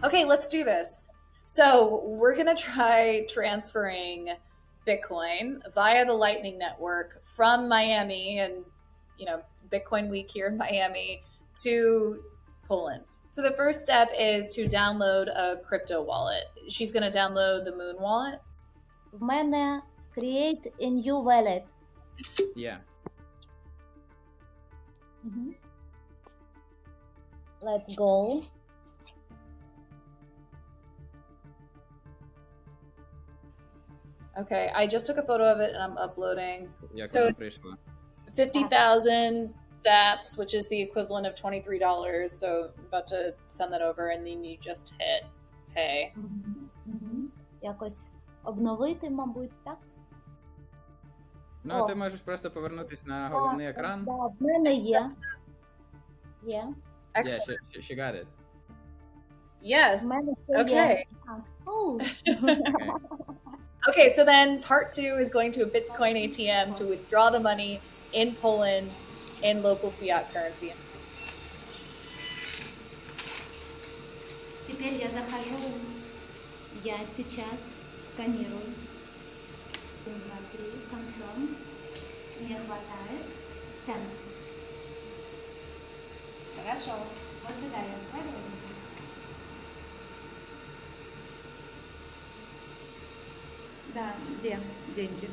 Okay, let's do this. So we're gonna try transferring Bitcoin via the Lightning Network from Miami and Bitcoin Week here in Miami to Poland. So the first step is to download a crypto wallet. She's gonna download the Moon wallet. В мене create a new wallet. Yeah. Let's go. Okay, I just took a photo of it and I'm uploading. Як So- вона прийшла? 50,000 sats, which is the equivalent of $23. So I'm about to send that over, and then you just hit pay. Якось обновити, мабуть, так? Ну, О. ти можеш просто повернутися на головний екран. Да, в мене є. Є. Excellent. Yeah, she got it. Yes. В мене це Okay. є. Oh. Okay. Okay, so then part 2 is going to a Bitcoin ATM to withdraw the money in Poland in local fiat currency. Теперь я захожу. Я сейчас сканирую. 1, 2, 3, confirm. Мне хватает. Send. Хорошо. Вот сюда я отправила. Да, где деньги?